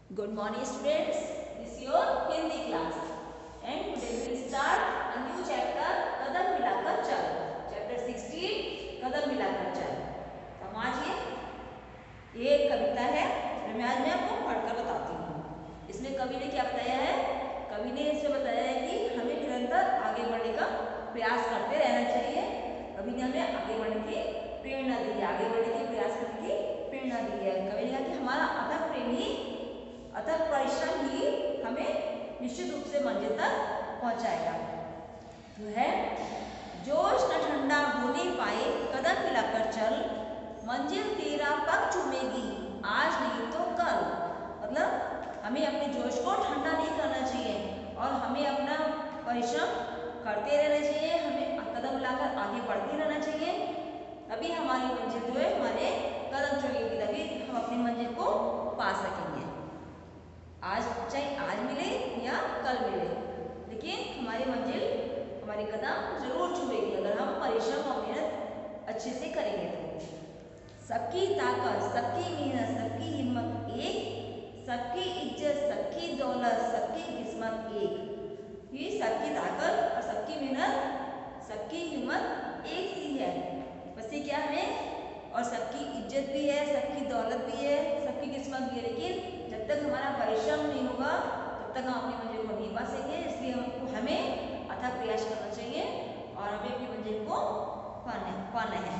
Good morning students, this is your Hindi class and today we will start a new chapter कदम मिलाकर चल। Chapter 16 कदम मिलाकर चल। तो आज ये एक कविता है जो मैं आपको पढ़कर बताती हूँ। इसमें कवि ने क्या बताया है? कवि ने इसमें बताया है कि हमें निरंतर आगे बढ़ने का प्रयास करते रहना चाहिए। कवि ने हमें आगे बढ़ने की प्रेरणा दी है, आगे बढ़ने की प्रयास करने की प्रेरणा दी है। कवि ने कहा कि हमारा अथक प्रेम ही अथक परिश्रम ही हमें निश्चित रूप से मंजिल तक पहुंचाएगा। तो है जोश न ठंडा होने पाए कदम मिलाकर चल, मंजिल तेरा पग चूमेगी आज नहीं तो कल। मतलब हमें अपने जोश को ठंडा नहीं करना चाहिए और हमें अपना परिश्रम करते रहना चाहिए, हमें कदम मिलाकर आगे बढ़ते रहना चाहिए। तभी हमारी मंजिल जो है हमारे कदम चूमेगी, तभी हम अपनी मंजिल को पा सकेंगे। आज चाहे आज मिले या कल मिले, लेकिन हमारी मंजिल हमारी कदम जरूर छुएगी अगर हम परिश्रम और मेहनत अच्छे से करेंगे तो। सबकी ताकत, सबकी मेहनत, सबकी हिम्मत एक, सबकी इज्जत, सबकी दौलत, सबकी किस्मत एक। ये सबकी ताकत और सबकी मेहनत, सबकी हिम्मत एक सी है। बस ये क्या है, और सबकी इज्जत भी है, सबकी दौलत भी है, सबकी किस्मत भी है। लेकिन जब तक हमारा परिश्रम नहीं होगा तब तक हम अपनी मंजिल को नहीं पा सकेंगे। इसलिए हमें अथक प्रयास करना चाहिए और हमें अपनी मंजिल को पाना है।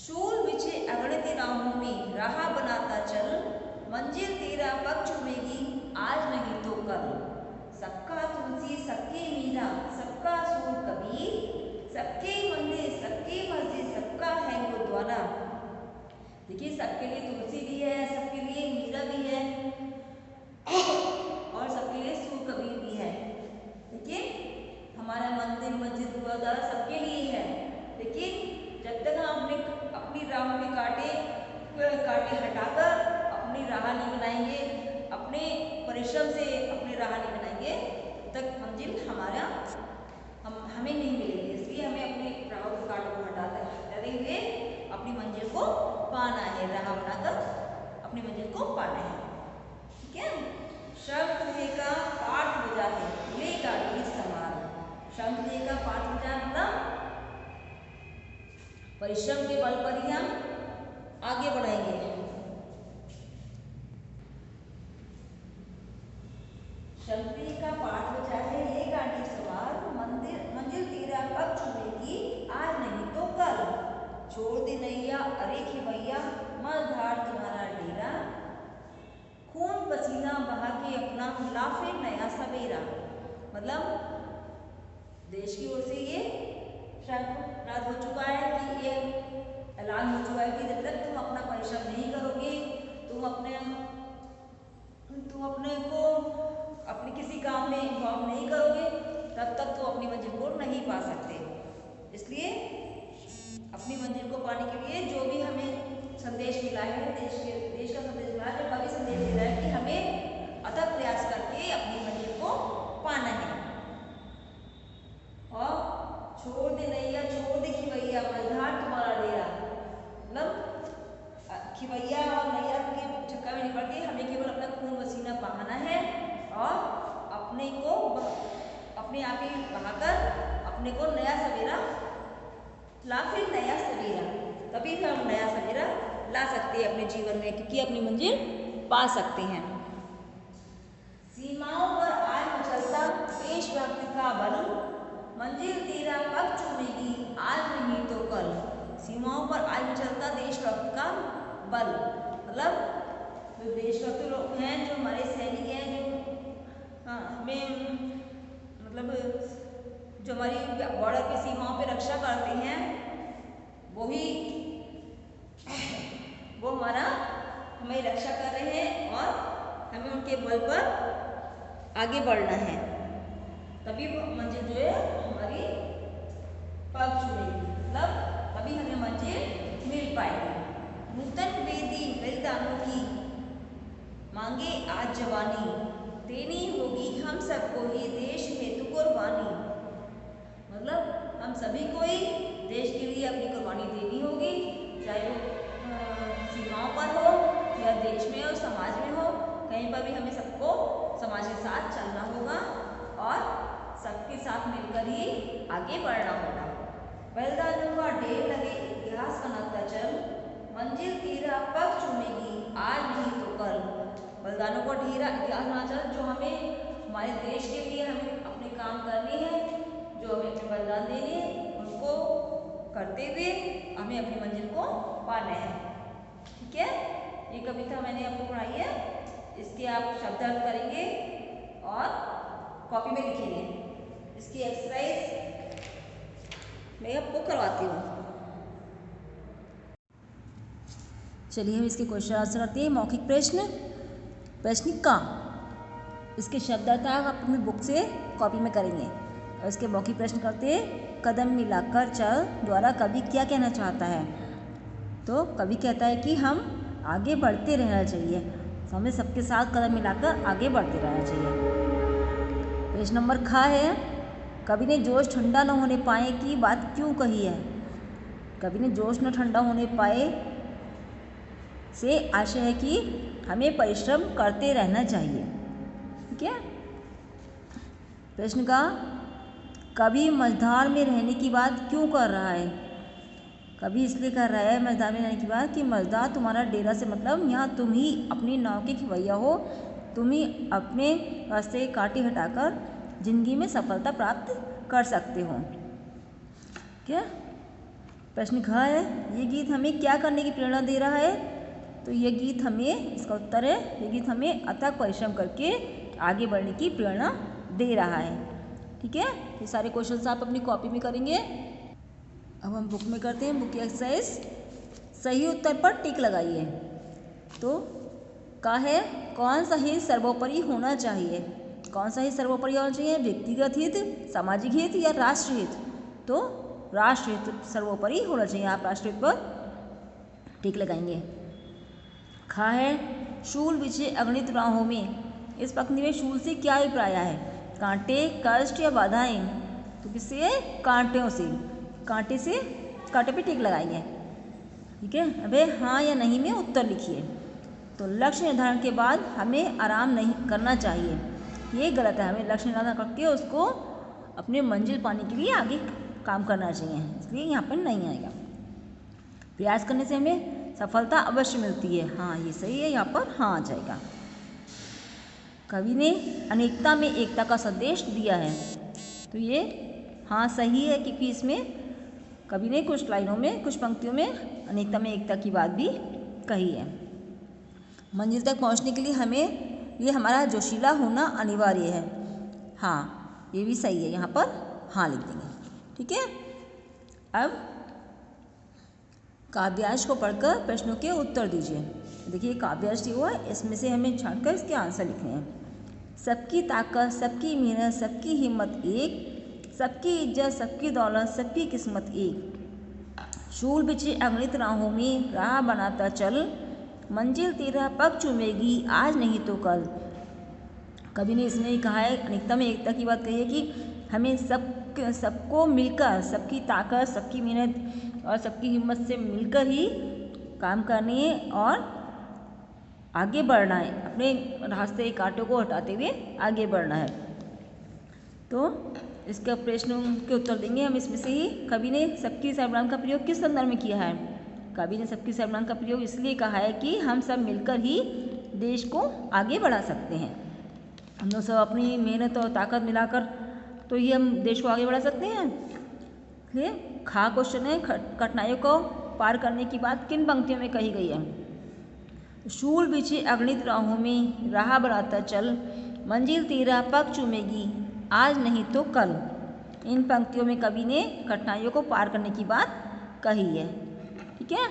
शूल बिछे अगणित राहों में राह बनाता चल, मंजिल तेरा पग चूमेगी आज नहीं तो कल। सबका तुलसी सबके मीरा, सबका सूर कबीर, सबके मंदिर सबकी मस्जिद, सबका है गुरुद्वारा। देखिए सबके लिए तुलसी भी है, सबके लिए मीरा भी है और सबके लिए सूर कबीर भी है। लेकिन हमारा मंदिर मस्जिद गुरुद्वारा सबके लिए है, लेकिन जब तक हम अपनी राह में कांटे हटाकर अपनी राह नहीं बनाएंगे, अपने परिश्रम से अपनी राह नहीं बनाएंगे, तब तक मंजिल हमें नहीं मिलेगी। इसलिए हमें अपने राह के कांटों को हटाते हुए अपनी मंजिल को पाना है, राह बनाकर अपनी मंजिल को पाना है। ठीक है। शंख का पाठ बजा है ले गाड़ी सवार। शंख का पाठ बजा मतलब परिश्रम के बल पर ही हम आगे बढ़ेंगे। शंख का पाठ बजा है ले गाड़ी सवार, मंजिल तेरा पग चूमेगी आज नहीं तो कल। छोड़ दे नैया अरे खिवैया मझधार तुम्हारा डेरा, खून पसीना बहा के अपना ला फिर नया सवेरा। मतलब देश की ओर से ये शंख हो चुका है कि ये ऐलान हो चुका है कि जब तक तुम अपना परिश्रम नहीं करोगे, तुम अपने को अपने किसी काम में इन्वॉल्व नहीं करोगे, तब तक तो अपनी मंजिल को नहीं पा सकते। इसलिए अपनी मंजिल को पाने के लिए जो भी हमें संदेश मिला है, देश का संदेश मिला है, कवि संदेश दे रहा है कि हमें अथक प्रयास करके अपनी मंजिल को पाना है। और छोड़ दे नैया छोड़ दे खिवैया मझधार तुम्हारा डेरा। मतलब खिवैया और नैया के चक्कर में नहीं पड़ती, हमें केवल अपना खून पसीना बहाना है और अपने आप ही बहाकर अपने को नया सवेरा ला फिर नया सवेरा, तभी हम नया सवेरा ला सकते हैं अपने जीवन में, क्योंकि अपनी मंजिल पा सकते हैं। सीमाओं पर आज मचलता देशभक्ति का बल, मंजिल तेरा पग चूमेगी आज नहीं तो कल। सीमाओं पर आज मचलता देशभक्ति का बल, मतलब जो देशभक्त लोग हैं, जो हमारे सैनिक हैं, जो हमें मतलब जो हमारी बॉर्डर की सीमाओं पे रक्षा करते हैं, वो हमारा हमें रक्षा कर रहे हैं और हमें उनके बल पर आगे बढ़ना है, तभी वो मंजिल जो है हमारी पग छूएगी, मतलब तभी हमें मंजिल मिल पाएगी। नूतन वेदी बलिदानों की मांगे आज जवानी, देनी होगी हम सबको ही देश हेतु कुर्बानी। मतलब हम सभी को ही देश के लिए अपनी कुर्बानी देनी होगी, चाहे वो सीमाओं पर हो या देश में हो, समाज में हो, कहीं पर भी हमें सबको समाज के साथ चलना होगा और सबके साथ मिलकर ही आगे बढ़ना होगा। बलिदानों का ढेर लगे इतिहास बनाता चल, मंजिल तेरा पग चूमेगी आज नहीं तो कल। बलिदानों का ढेरा इतिहास बनाता चल, जो हमें हमारे देश के लिए हमें अपने काम करने हैं, जो हमें अपने बलिदान देने हैं, उनको करते हुए हमें अपनी मंजिल को पाना है। ठीक है, ये कविता मैंने आपको पढ़ाई है, इसके आप शब्दार्थ करेंगे और कॉपी में लिखेंगे। इसकी एक्सरसाइज मैं आपको करवाती हूँ। चलिए हम इसके क्वेश्चन आंसर करते हैं। मौखिक प्रश्न, प्रश्निका, इसके शब्दार्थ आप अपनी बुक से कॉपी में करेंगे। और इसके मौखिक प्रश्न करते हैं। कदम मिलाकर चल द्वारा कवि क्या कहना चाहता है? तो कवि कहता है कि हम आगे बढ़ते रहना चाहिए, हमें सबके साथ कदम मिलाकर आगे बढ़ते रहना चाहिए। पेज नंबर ख है, कवि ने जोश ठंडा न होने पाए की बात क्यों कही है? कवि ने जोश न ठंडा होने पाए से आशय है कि हमें परिश्रम करते रहना चाहिए। ठीक है। प्रश्न का, कवि मझधार में रहने की बात क्यों कर रहा है? कवि इसलिए कर रहा है मझधार में रहने की बात कि मझधार तुम्हारा डेरा से मतलब यहाँ तुम ही अपनी नाव के खिवैया हो, तुम ही अपने रास्ते के कांटे हटाकर जिंदगी में सफलता प्राप्त कर सकते हो। क्या? प्रश्न ख है, ये गीत हमें क्या करने की प्रेरणा दे रहा है? तो ये गीत हमें, इसका उत्तर है, ये गीत हमें अथक परिश्रम करके आगे बढ़ने की प्रेरणा दे रहा है। ठीक है, ये सारे क्वेश्चंस आप अपनी कॉपी में करेंगे। अब हम बुक में करते हैं। बुक की एक्सरसाइज, सही उत्तर पर टिक लगाइए। तो का है, कौन सा हित सर्वोपरि होना चाहिए? कौन सा हित सर्वोपरि होना चाहिए? व्यक्तिगत हित, सामाजिक हित या राष्ट्र हित? तो राष्ट्र हित सर्वोपरि होना चाहिए। आप राष्ट्र हित पर टिक लगाएंगे। खा है, शूल बिछे अगणित राहों में, इस पंक्ति में शूल से क्या अभिप्राय है? कांटे, कष्ट या बाधाएं? तो किससे? कांटों से। कांटे से, कांटे पे टिक लगाएंगे। ठीक है। अबे हाँ या नहीं में उत्तर लिखिए। तो लक्ष्य निर्धारण के बाद हमें आराम नहीं करना चाहिए, ये गलत है। हमें लक्ष्य निर्धारण करके उसको अपने मंजिल पाने के लिए आगे काम करना चाहिए, इसलिए यहाँ पर नहीं आएगा। प्रयास करने से हमें सफलता अवश्य मिलती है, हाँ ये सही है, यहाँ पर हाँ आ जाएगा। कवि ने अनेकता में एकता का संदेश दिया है, तो ये हाँ सही है, क्योंकि इसमें कवि ने कुछ लाइनों में, कुछ पंक्तियों में अनेकता में एकता की बात भी कही है। मंजिल तक पहुंचने के लिए हमें ये हमारा जोशीला होना अनिवार्य है, हाँ ये भी सही है, यहाँ पर हाँ लिख देंगे। ठीक है। अब काव्यांश को पढ़कर प्रश्नों के उत्तर दीजिए। देखिए काव्यांश जो है, इसमें से हमें छांटकर इसके आंसर लिखने हैं। सबकी ताकत, सबकी मेहनत, सबकी हिम्मत एक, सबकी इज्जत, सबकी दौलत, सबकी किस्मत एक। शूल बिछे अगणित राहों में राह बनाता चल, मंजिल तेरा पग चूमेगी आज नहीं तो कल। कवि ने इसमें कहा है, अनेकता में एकता की बात कही है कि हमें सबको मिलकर, सबकी ताकत, सबकी मेहनत और सबकी हिम्मत से मिलकर ही काम करनी है और आगे बढ़ना है, अपने रास्ते के कांटों को हटाते हुए आगे बढ़ना है। तो इसका प्रश्नों के उत्तर देंगे हम इसमें से ही। कवि ने सबकी सर्वनाम का प्रयोग किस संदर्भ में किया है? कवि ने सबकी सर्वनाम का प्रयोग इसलिए कहा है कि हम सब मिलकर ही देश को आगे बढ़ा सकते हैं। हम लोग सब अपनी मेहनत और ताकत मिलाकर तो ही हम देश को आगे बढ़ा सकते हैं। इसलिए खा क्वेश्चन है, कठिनाइयों को पार करने की बात किन पंक्तियों में कही गई है? शूल बिछे अगणित राहों में राह बनाता चल, मंजिल तेरा पग चूमेगी आज नहीं तो कल। इन पंक्तियों में कवि ने कठिनाइयों को पार करने की बात कही है। ठीक है।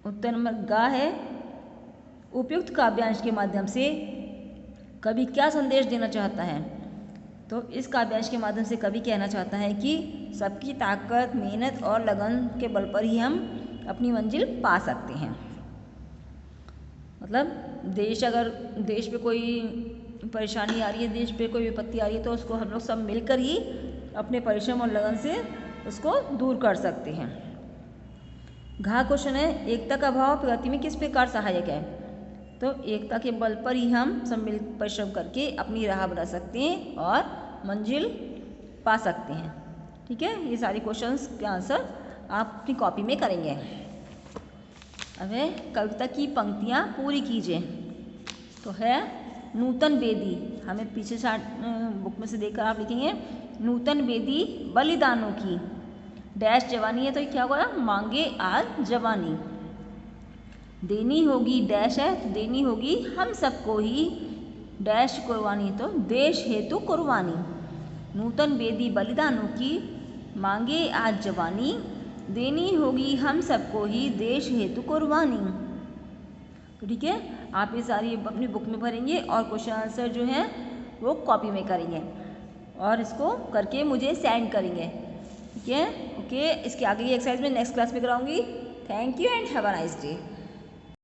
उत्तर नंबर ग है, उपयुक्त काव्यांश के माध्यम से कवि क्या संदेश देना चाहता है? तो इस काव्यांश के माध्यम से कवि कहना चाहता है कि सबकी ताकत, मेहनत और लगन के बल पर ही हम अपनी मंजिल पा सकते हैं। मतलब देश पे कोई परेशानी आ रही है, देश पे कोई विपत्ति आ रही है, तो उसको हम लोग सब मिलकर ही अपने परिश्रम और लगन से उसको दूर कर सकते हैं। घ क्वेश्चन है, एकता का अभाव प्रगति में किस प्रकार सहायक है? तो एकता के बल पर ही हम सम्मिलित परिश्रम करके अपनी राह बना सकते हैं और मंजिल पा सकते हैं। ठीक है, ये सारे क्वेश्चंस के आंसर आप अपनी कॉपी में करेंगे। अब है कविता की पंक्तियाँ पूरी कीजिए। तो है नूतन बेदी, हमें पीछे बुक में से देखकर आप लिखेंगे नूतन बेदी बलिदानों की डैश जवानी है, तो ये क्या होगा, मांगे आज जवानी। देनी होगी डैश है, तो देनी होगी हम सबको ही डैश कुर्बानी, तो देश हेतु कुर्बानी। नूतन बेदी बलिदानों की मांगे आज जवानी, देनी होगी हम सबको ही देश हेतु कुर्बानी। तो ठीक है, आप ये सारी अपनी बुक में भरेंगे और क्वेश्चन आंसर जो है वो कॉपी में करेंगे और इसको करके मुझे सेंड करेंगे। ठीक है, ओके। इसके आगे की एक्सरसाइज में नेक्स्ट क्लास में कराऊंगी। Thank you and have a nice day.